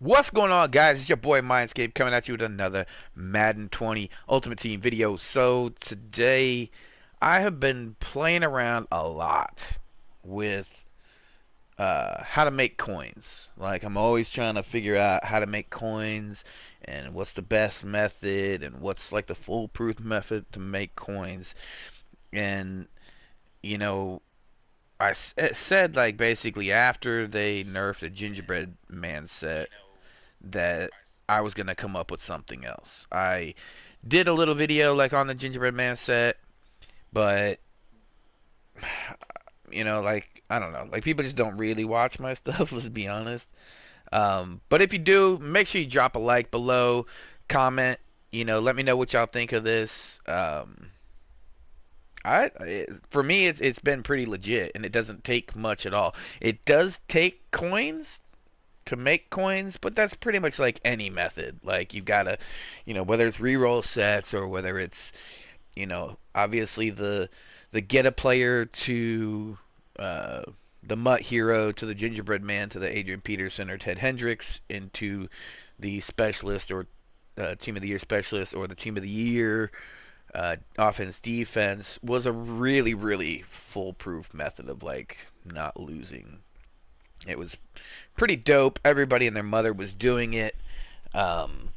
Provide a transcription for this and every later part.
What's going on, guys? It's your boy Mindscape coming at you with another Madden 20 Ultimate Team video. So today I have been playing around a lot with how to make coins. Like, I'm always trying to figure out how to make coins and what's the best method and what's like the foolproof method to make coins. And you know, it said like basically after they nerfed the Gingerbread Man set that I was gonna come up with something else. I did a little video like on the Gingerbread Man set, but like I don't know, like people just don't really watch my stuff. Let's be honest. But if you do, make sure you drop a like below, comment. Let me know what y'all think of this. For me, it's been pretty legit, and it doesn't take much at all. It does take coins to make coins, but that's pretty much like any method. Like you've got to, whether it's reroll sets or whether it's, obviously the get a player to uh, the Mutt Hero to the Gingerbread Man to the Adrian Peterson or Ted Hendricks into the specialist or team of the year specialist or the team of the year offense defense was a really really foolproof method of like not losing. It was pretty dope. Everybody and their mother was doing it. Um,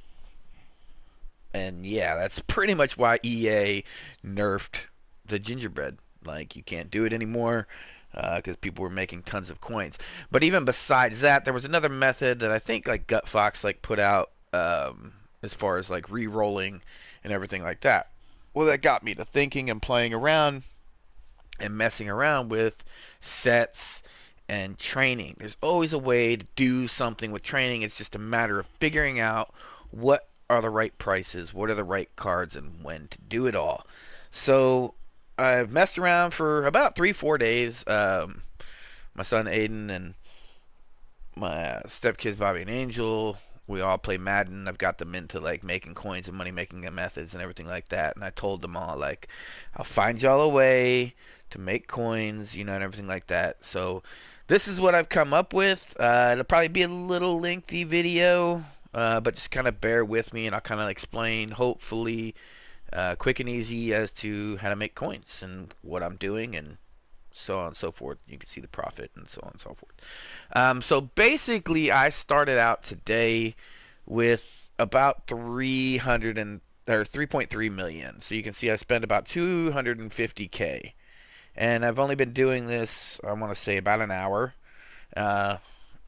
and yeah, that's pretty much why EA nerfed the gingerbread. Like, you can't do it anymore because people were making tons of coins. But even besides that, there was another method that I think like Gut Fox like put out as far as like re-rolling and everything like that. Well, that got me to thinking and playing around and messing around with sets and training. There's always a way to do something with training. It's just a matter of figuring out what are the right prices, what are the right cards, and when to do it all. So I've messed around for about 3-4 days. My son Aiden and my stepkids Bobby and Angel, we all play Madden. I've got them into like making coins and money making methods and everything like that. And I told them all like, I'll find y'all a way to make coins, and everything like that. So this is what I've come up with. It'll probably be a little lengthy video, but just kind of bear with me and I'll kind of explain, hopefully, quick and easy as to how to make coins and what I'm doing and so on and so forth. You can see the profit and so on and so forth. So basically, I started out today with about 300 or 3.3 million. So you can see I spent about 250K, and I've only been doing this, I want to say, about an hour. Uh,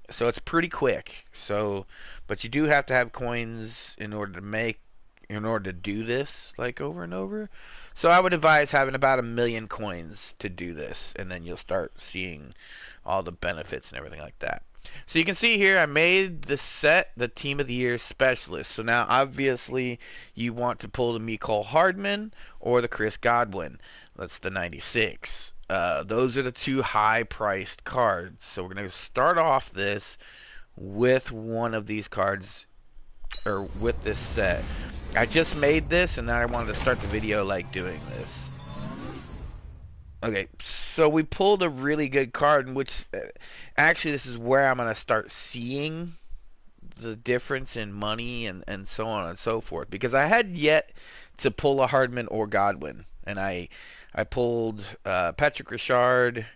so it's pretty quick. But you do have to have coins in order to do this like over and over. So I would advise having about 1 million coins to do this, and then you'll start seeing all the benefits and everything like that. So you can see here I made the set the team of the year specialist. So now obviously you want to pull the Mecole Hardman or the Chris Godwin. That's the 96. Those are the two high priced cards. So we're going to start off this with one of these cards, or with this set. I just made this and then I wanted to start the video like doing this. Okay, so we pulled a really good card, in which actually this is where I'm going to start seeing the difference in money and so on and so forth. Because I had yet to pull a Hardman or Godwin. And I pulled Patrick Richard,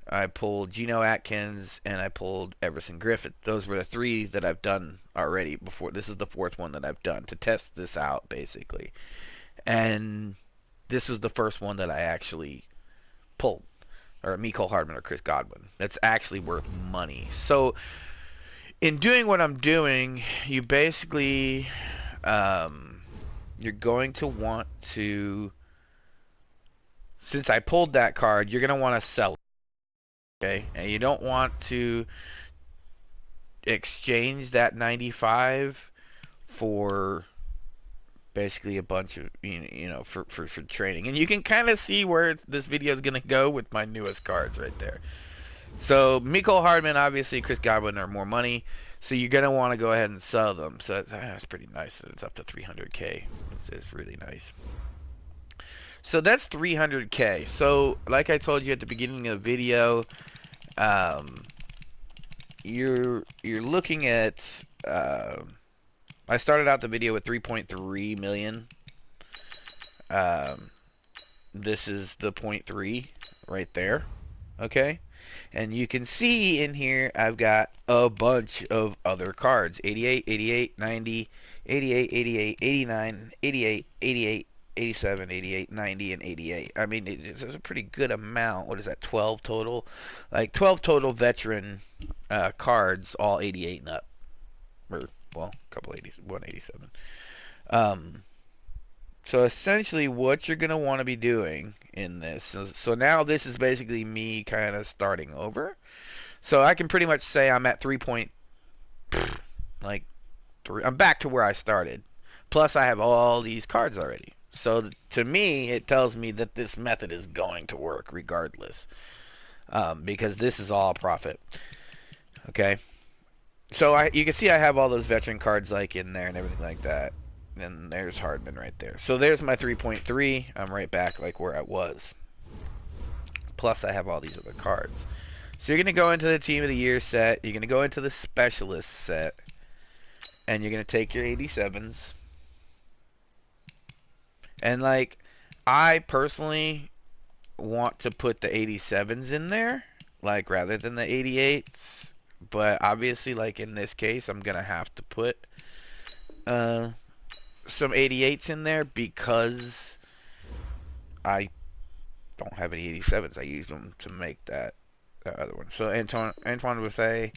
I pulled Geno Atkins, and I pulled Everson Griffith. Those were the three that I've done already before. This is the fourth one that I've done to test this out, basically. And this was the first one that I actually pulled, or Mecole Hardman or Chris Godwin. That's actually worth money. So, in doing what I'm doing, you basically, you're going to want to, since I pulled that card, you're going to want to sell it. Okay, and you don't want to exchange that 95 for basically a bunch of for training. And you can kind of see where this video is going to go with my newest cards right there. So Mecole Hardman, obviously, Chris Godwin are more money, so you're going to want to go ahead and sell them. So that's pretty nice that it's up to 300K. It's really nice. So that's 300K. So like I told you at the beginning of the video, you're looking at I started out the video with 3.3 million. Um, this is the point 0.3 right there. Okay? And you can see in here I've got a bunch of other cards. 88, 88, 90, 88, 88, 89, 88, 88, 87, 88, 90, and 88. I mean, it's a pretty good amount. What is that, 12 total? Like 12 total veteran cards, all 88 and up. Or, well, a couple 80s, 187. Um, so essentially what you're going to want to be doing in this. So now this is basically me kind of starting over. So I can pretty much say I'm at 3 point, like, 3. I'm back to where I started. Plus I have all these cards already. So to me, it tells me that this method is going to work regardless. Because this is all profit. Okay. So you can see I have all those veteran cards like in there and everything like that. And there's Hardman right there. So there's my 3.3. I'm right back like where I was. Plus I have all these other cards. So you're going to go into the Team of the Year set. You're going to go into the Specialist set. And you're going to take your 87s. And like, I personally want to put the 87s in there. Like, rather than the 88s. But obviously, like in this case, I'm going to have to put some 88s in there because I don't have any 87s. I use them to make that other one. So Antoine Buffet,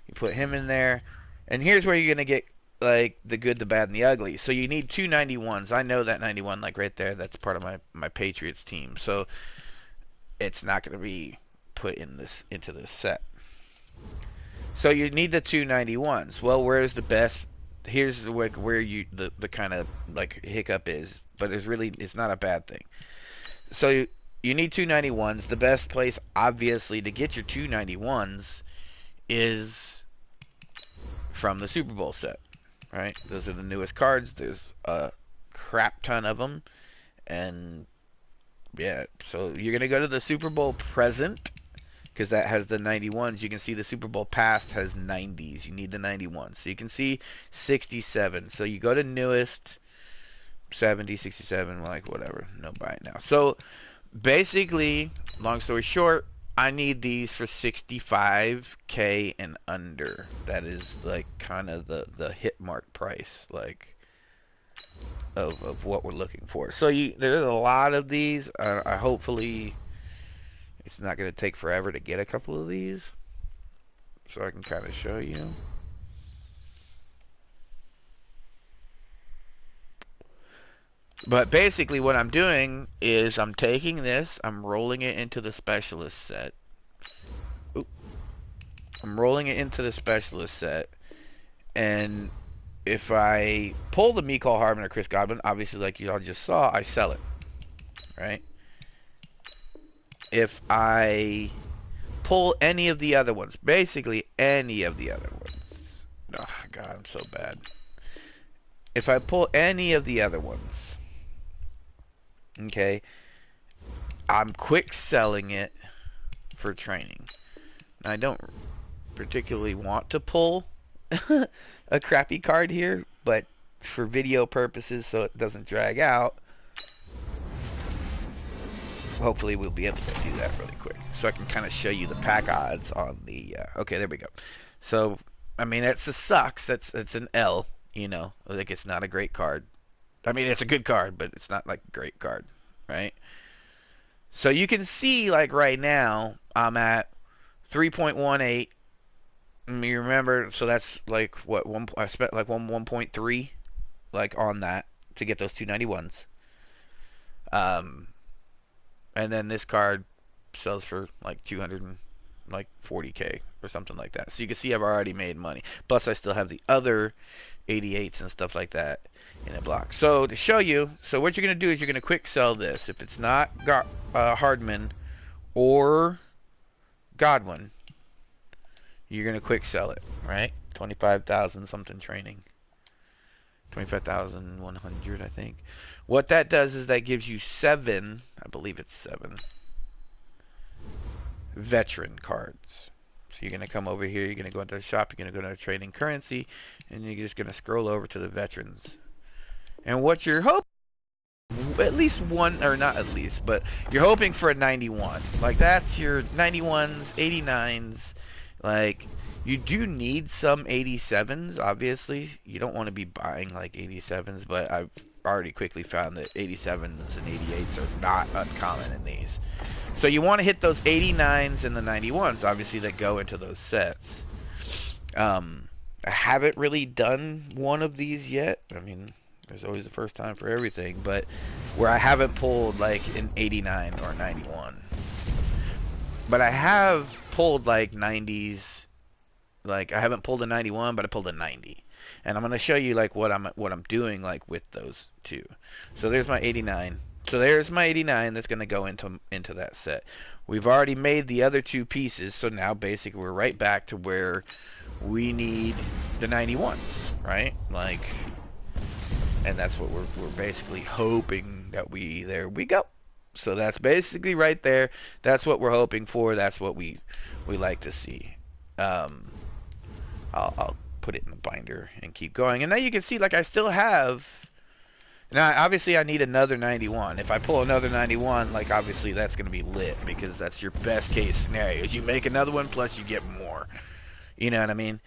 you put him in there. And here's where you're going to get like the good, the bad, and the ugly. So you need two 91s. I know that 91 like right there. That's part of my Patriots team. So it's not going to be put in into this set. So you need the two 91s. Well, where's the best? Here's where you the kind of like hiccup is, but it's not a bad thing. So you need two 91s. The best place obviously to get your two 91s is from the Super Bowl set, right? Those are the newest cards. There's a crap ton of them, and yeah, so you're gonna go to the Super Bowl present because that has the 91s. You can see the Super Bowl past has 90s. You need the 91s. So you can see 67. So you go to newest, 70, 67, like whatever. No buy it now. So basically, long story short, I need these for 65K and under. That is like kind of the hit mark price, like of what we're looking for. So there's a lot of these. I hopefully it's not going to take forever to get a couple of these, so I can kind of show you. But basically what I'm doing is I'm taking this, I'm rolling it into the Specialist set. Oop. I'm rolling it into the Specialist set, and if I pull the Mecole Hardman or Chris Godwin, obviously like you all just saw, I sell it, right? If I pull any of the other ones, basically any of the other ones. Oh, God, I'm so bad. If I pull any of the other ones, okay, I'm quick selling it for training. I don't particularly want to pull a crappy card here, but for video purposes, so it doesn't drag out, hopefully we'll be able to do that really quick. So I can kind of show you the pack odds on the, okay, there we go. So, I mean, it's a sucks. It's an L, you know. Like, it's not a great card. I mean, it's a good card, but it's not, like, a great card, right? So you can see, like, right now, I'm at 3.18. You remember, so that's, like, what, I spent, like, 1.3, like, on that to get those 291s. And then this card sells for like 240K or something like that. So you can see I've already made money. Plus I still have the other 88s and stuff like that in a block. So to show you, so what you're going to do is you're going to quick sell this. If it's not Hardman or Godwin, you're going to quick sell it, right? 25,000 something training. 25,100, I think. What that does is that gives you 7, I believe it's 7 veteran cards. So you're going to come over here, you're going to go into the shop, you're going to go to trading currency, and you're just going to scroll over to the veterans. And what you're hoping, at least one, or not at least, but you're hoping for a 91. Like, that's your 91s, 89s. Like, you do need some 87s, obviously. You don't want to be buying, like, 87s, but I've already quickly found that 87s and 88s are not uncommon in these. So you want to hit those 89s and the 91s, obviously, that go into those sets. I haven't really done one of these yet. I mean, there's always a first time for everything, but where I haven't pulled like an 89 or 91. But I have pulled like 90s. Like, I haven't pulled a 91, but I pulled a 90. And I'm going to show you like what I'm doing like with those two. So there's my 89. So there's my 89 that's going to go into that set. We've already made the other two pieces, so now basically we're right back to where we need the 91s, right? Like, and that's what we're basically hoping that there we go. So that's basically right there. That's what we're hoping for. That's what we like to see. I'll put it in the binder and keep going. And now you can see, like, I still have. Now, obviously, I need another 91. If I pull another 91, like, obviously, that's going to be lit because that's your best case scenario. Is you make another one, plus you get more. You know what I mean?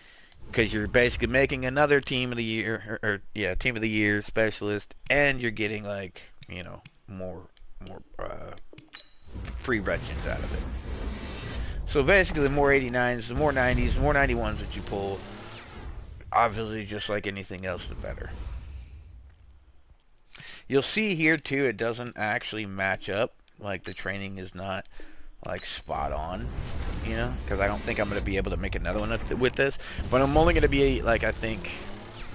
Because you're basically making another team of the year, or team of the year specialist, and you're getting, like, you know, more free regins out of it. So basically, the more 89s, the more 90s, the more 91s that you pull, obviously, just like anything else, the better. You'll see here too, it doesn't actually match up. Like, the training is not like spot on, you know, because I don't think I'm going to be able to make another one with this. But I'm only going to be like, I think,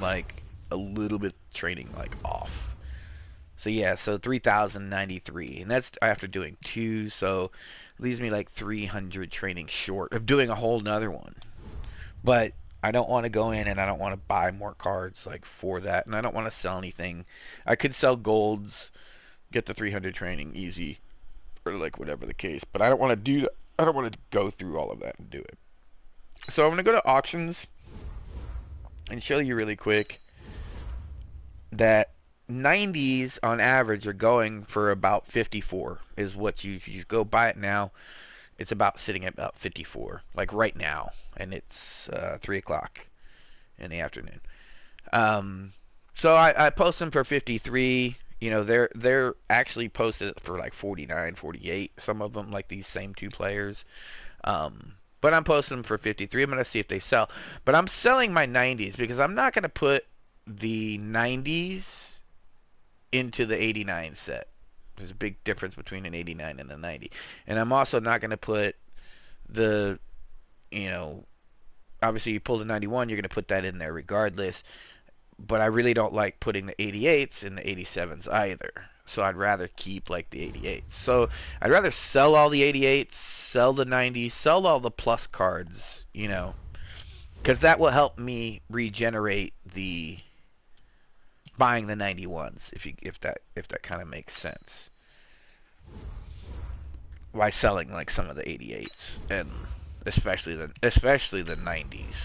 like a little bit training like off. So yeah, so 3,093, and that's after doing two, so it leaves me like 300 training short of doing a whole nother one. But I don't want to go in and I don't want to buy more cards like for that, and I don't want to sell anything. I could sell golds, get the 300 training easy, or like whatever the case, but I don't want to do that. I don't want to go through all of that and do it. So I'm going to go to auctions and show you really quick that 90s on average are going for about 54 is what you go buy it now. It's about sitting at about 54, like right now, and it's 3 o'clock in the afternoon. So I post them for 53. You know, they're actually posted for like 49, 48. Some of them, like these same two players. But I'm posting them for 53. I'm gonna see if they sell. But I'm selling my 90s because I'm not gonna put the 90s into the 89 set. There's a big difference between an 89 and a 90. And I'm also not going to put the, you know, obviously you pull the 91, you're going to put that in there regardless. But I really don't like putting the 88s and the 87s either. So I'd rather keep like the 88s. So I'd rather sell all the 88s, sell the 90s, sell all the plus cards, you know, because that will help me regenerate the buying the 91s, if that kind of makes sense. By selling like some of the 88s and especially the 90s.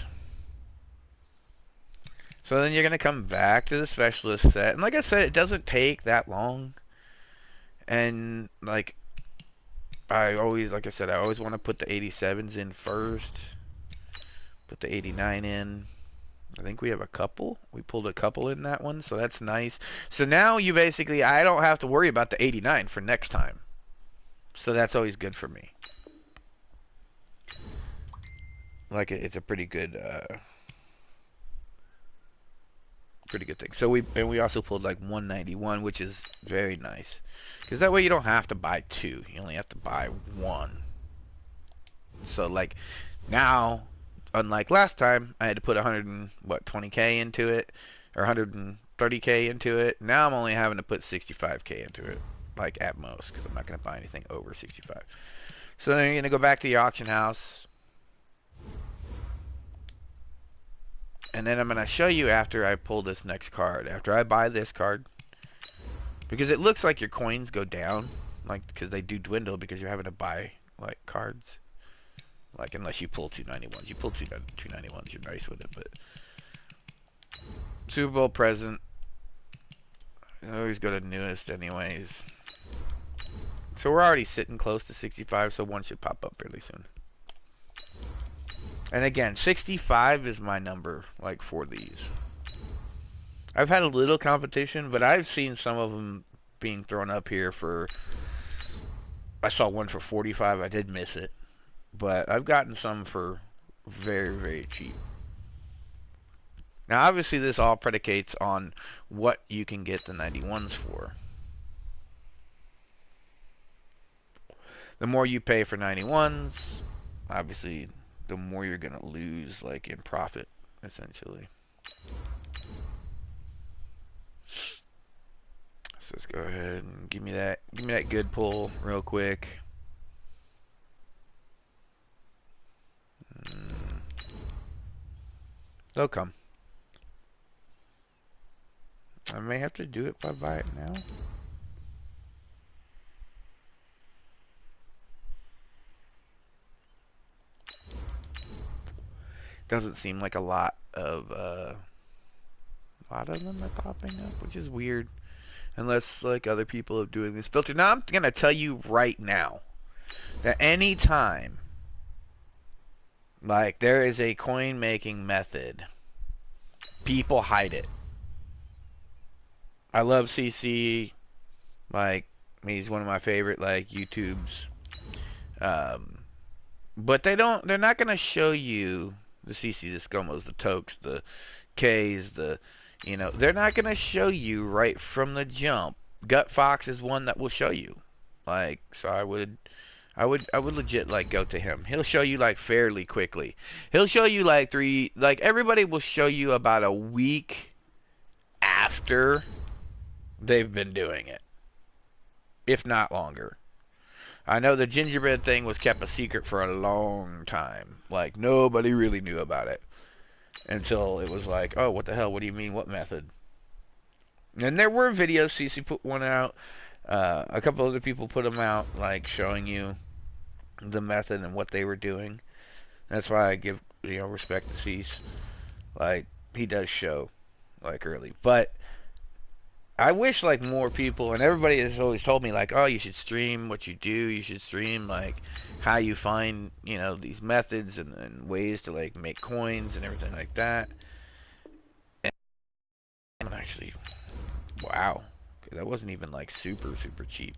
So then you're gonna come back to the specialist set, and like I said, it doesn't take that long. And like I always want to put the 87s in first, put the 89 in. I think we have a couple. We pulled a couple in that one, so that's nice. So now you basically, I don't have to worry about the 89 for next time. So that's always good for me. Like, it's a pretty good thing. So we also pulled like 191, which is very nice. Because that way you don't have to buy two. You only have to buy one. So like now, unlike last time, I had to put 120k into it, or 130k into it. Now I'm only having to put 65k into it, like at most, because I'm not going to buy anything over 65. So then you're going to go back to the auction house, and then I'm going to show you after I pull this next card, after I buy this card, because it looks like your coins go down, like, because they do dwindle because you're having to buy like cards. Like, unless you pull 291s. You pull 291s, you're nice with it, but... Super Bowl present. I always go to newest anyways. So we're already sitting close to 65, so one should pop up fairly soon. And again, 65 is my number, like, for these. I've had a little competition, but I've seen some of them being thrown up here for... I saw one for 45. I did miss it. But I've gotten some for very, very cheap. Now, obviously, this all predicates on what you can get the 91s for. The more you pay for 91s, obviously, the more you're going to lose, like, in profit, essentially. So let's go ahead and give me that good pull real quick. They'll come. I may have to do it if I buy it now. Doesn't seem like a lot of them are popping up, which is weird. Unless, like, other people are doing this filter. Now, I'm going to tell you right now that any time, like, there is a coin making method, people hide it. I love CC. Like, he's one of my favorite, like, YouTubes. But they're not going to show you the CC, the Scomos, the Tokes, the Ks, they're not going to show you right from the jump. Gut Fox is one that will show you. Like, so I would legit, like, go to him. He'll show you, like, fairly quickly. He'll show you, like, everybody will show you about a week after they've been doing it. If not longer. I know the Gingerbread thing was kept a secret for a long time. Like, nobody really knew about it. Until it was like, oh, what the hell? What do you mean? What method? And there were videos. CC put one out. A couple other people put them out, like, showing you the method and what they were doing. That's why I give, respect to Cease. Like, he does show, like, early. But I wish, like, more people, and everybody has always told me, like, oh, you should stream what you do. You should stream, like, how you find, these methods and ways to, like, make coins and everything like that. And actually, wow. That wasn't even, like, super, super cheap.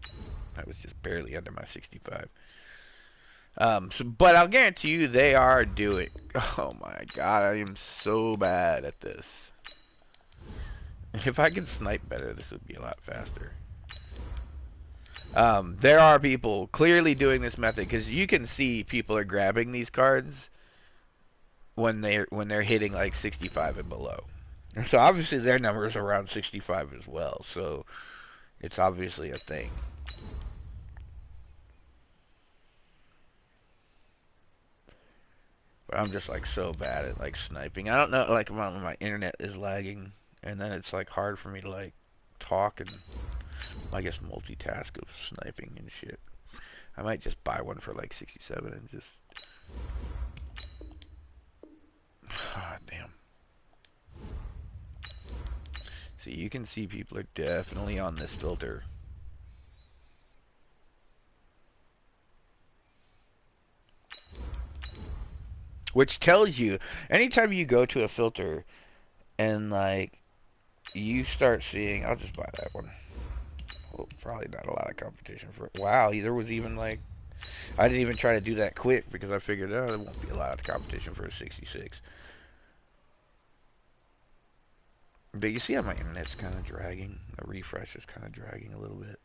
That was just barely under my 65. But I'll guarantee you they are doing... Oh, my God. I am so bad at this. If I could snipe better, this would be a lot faster. There are people clearly doing this method because you can see people are grabbing these cards when they're hitting like 65 and below. And so obviously their number is around 65 as well. So it's obviously a thing. But I'm just like so bad at like sniping. I don't know, like my internet is lagging. And then it's like hard for me to like talk and I guess multitask of sniping and shit. I might just buy one for like 67 and just... God damn. See, you can see people are definitely on this filter. Which tells you, anytime you go to a filter and like you start seeing, I'll just buy that one. Well, probably not a lot of competition for it. Wow, there was even like, I didn't even try to do that quick because I figured, oh, there won't be a lot of competition for a 66. But you see how my internet's kind of dragging? The refresh is kind of dragging a little bit.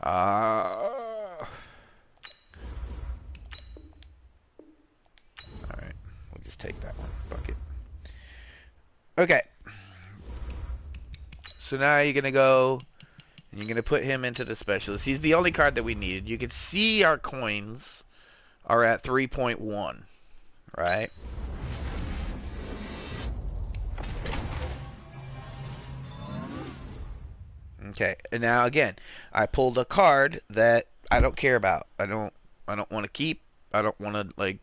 Alright, we'll just take that one. Fuck it. Okay. So now you're going to go, and you're going to put him into the specialist. He's the only card that we needed. You can see our coins are at 3.1, right? Okay. And now again, I pulled a card that I don't care about. I don't want to keep. I don't want to like,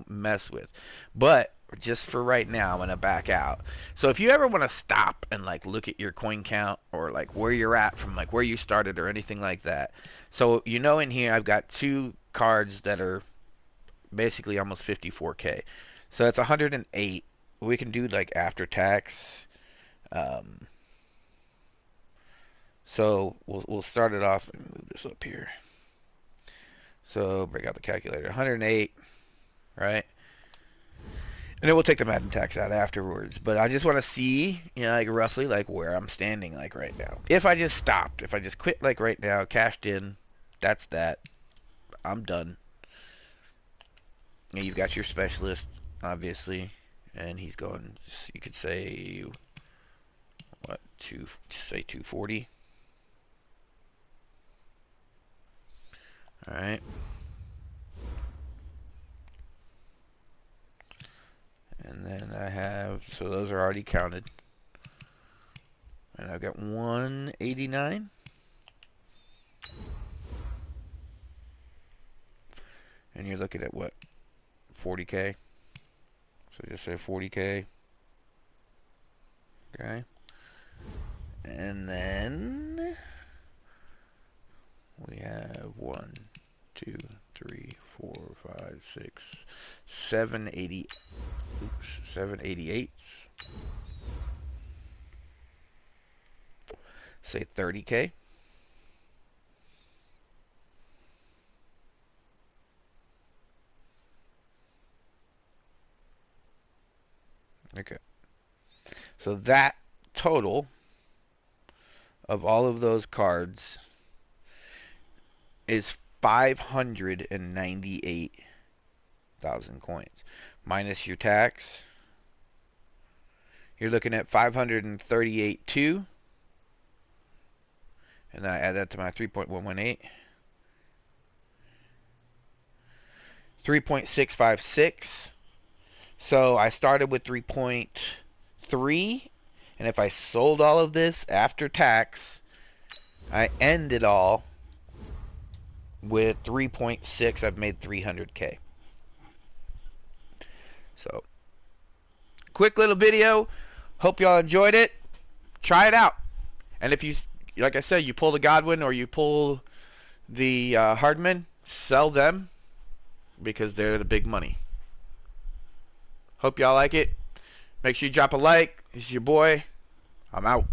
mess with. But just for right now, I'm going to back out. So if you ever want to stop and like look at your coin count or like where you're at from like where you started or anything like that. So in here I've got two cards that are basically almost 54k. So that's 108. We can do like after tax. Um, So we'll start it off. Let me move this up here. So break out the calculator. 108, right? And then we'll take the Madden tax out afterwards. But I just want to see, like roughly like where I'm standing like right now. If I just stopped, if I just quit like right now, cashed in, that's that. I'm done. And you've got your specialist, obviously, and he's going. You could say what? Say 240. All right. And then I have, so those are already counted. And I've got 189. And you're looking at what? 40k. So just say 40k. Okay. And then we have 1, 2, 3, 4, 5, 6, 780. Oops, 788. Say 30k. Okay. So that total of all of those cards is 598,000 coins. Minus your tax, you're looking at 538.2. And I add that to my 3.118. 3.656. So I started with 3.3, and if I sold all of this after tax, I end it all with 3.6. I've made 300k. So, quick little video. Hope y'all enjoyed it. Try it out. And if you, like I said, you pull the Godwin or you pull the Hardman, sell them because they're the big money. Hope y'all like it. Make sure you drop a like. This is your boy. I'm out.